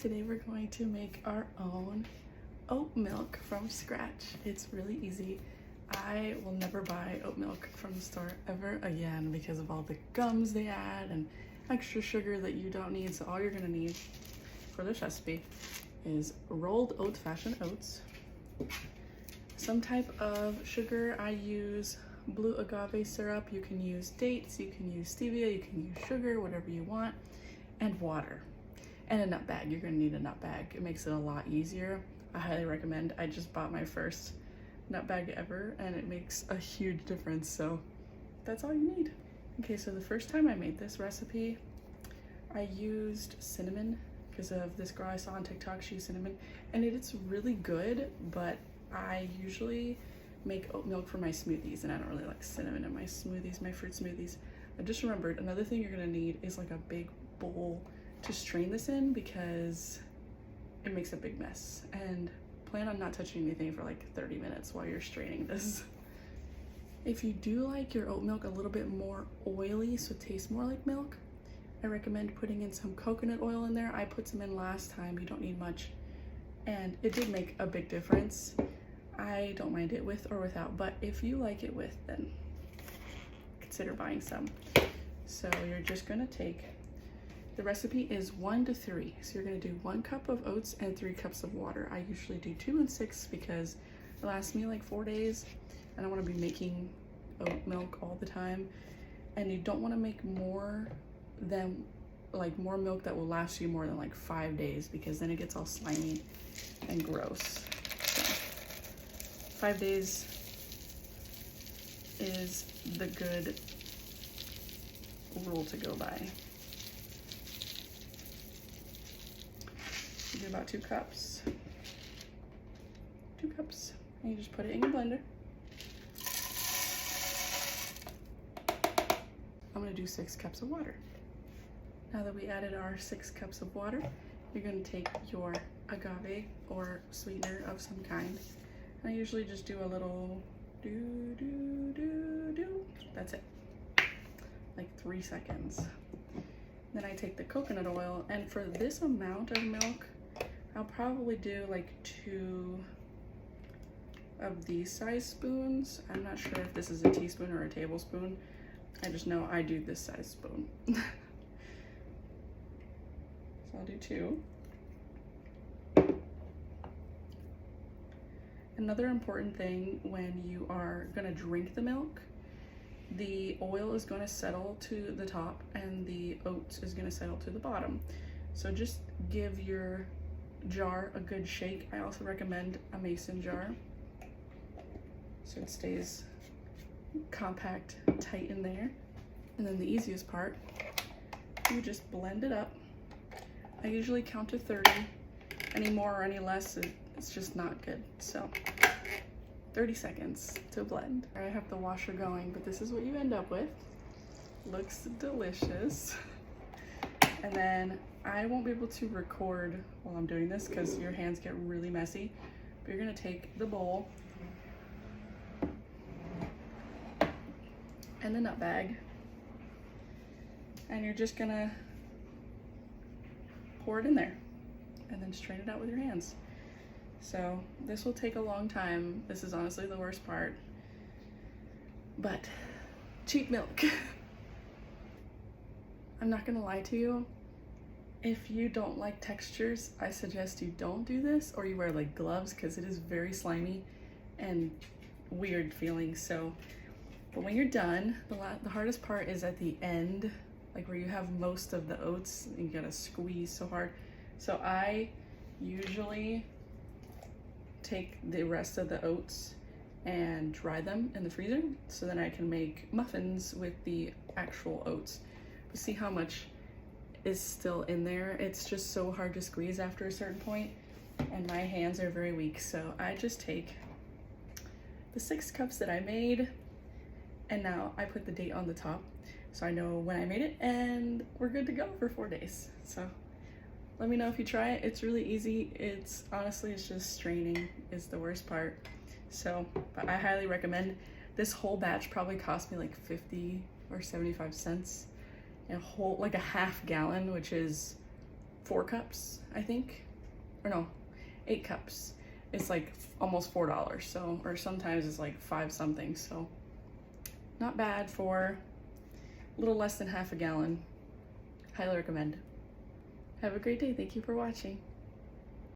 Today we're going to make our own oat milk from scratch. It's really easy. I will never buy oat milk from the store ever again because of all the gums they add and extra sugar that you don't need. So all you're gonna need for this recipe is rolled old-fashioned oats, some type of sugar. I use blue agave syrup. You can use dates, you can use stevia, you can use sugar, whatever you want, and water. And a nut bag. You're gonna need a nut bag. It makes it a lot easier. I highly recommend. I just bought my first nut bag ever and it makes a huge difference. So that's all you need. Okay, so the first time I made this recipe, I used cinnamon because of this girl I saw on TikTok. She used cinnamon and it's really good, but I usually make oat milk for my smoothies and I don't really like cinnamon in my smoothies, my fruit smoothies. I just remembered another thing you're gonna need is like a big bowl to strain this in because it makes a big mess, and plan on not touching anything for like 30 minutes while you're straining this. If you do like your oat milk a little bit more oily, so it tastes more like milk, I recommend putting in some coconut oil in there. I put some in last time. You don't need much, and it did make a big difference. I don't mind it with or without, but if you like it with, then consider buying some. So you're just gonna take, the recipe is 1 to 3. So you're gonna do 1 cup of oats and 3 cups of water. I usually do 2 and 6 because it lasts me like 4 days and I wanna be making oat milk all the time. And you don't wanna make more than, like more milk that will last you more than like 5 days because then it gets all slimy and gross. So 5 days is the good rule to go by. You do about 2 cups. 2 cups. And you just put it in your blender. I'm gonna do 6 cups of water. Now that we added our 6 cups of water, you're gonna take your agave or sweetener of some kind. And I usually just do a little do. That's it. Like 3 seconds. Then I take the coconut oil, and for this amount of milk, I'll probably do like 2 of these size spoons. I'm not sure if this is a teaspoon or a tablespoon. I just know I do this size spoon. So I'll do 2. Another important thing when you are gonna drink the milk, the oil is going to settle to the top and the oats is going to settle to the bottom. So just give your jar a good shake. I also recommend a mason jar so it stays compact, tight in there. And then the easiest part, you just blend it up. I usually count to 30. Any more or any less, it's just not good. So 30 seconds to blend. I have the washer going, but this is what you end up with. Looks delicious. And then I won't be able to record while I'm doing this because your hands get really messy. But you're gonna take the bowl and the nut bag, and you're just gonna pour it in there and then strain it out with your hands. So this will take a long time. This is honestly the worst part, but cheap milk. I'm not gonna lie to you. If you don't like textures, I suggest you don't do this, or you wear like gloves because it is very slimy and weird feeling. So, but when you're done, the hardest part is at the end, like where you have most of the oats, you gotta squeeze so hard. So I usually take the rest of the oats and dry them in the freezer so then I can make muffins with the actual oats. But see how much is still in there? It's just so hard to squeeze after a certain point, and my hands are very weak. So I just take the 6 cups that I made, and now I put the date on the top so I know when I made it, and we're good to go for 4 days. So let me know if you try it. It's really easy. It's honestly, it's just straining is the worst part. So, but I highly recommend. This whole batch probably cost me like 50 or 75 cents. A whole, like a half gallon, which is 4 cups, I think, or no, 8 cups. It's like almost $4, so, or sometimes it's like 5 something, so not bad for a little less than half a gallon. Highly recommend. Have a great day. Thank you for watching.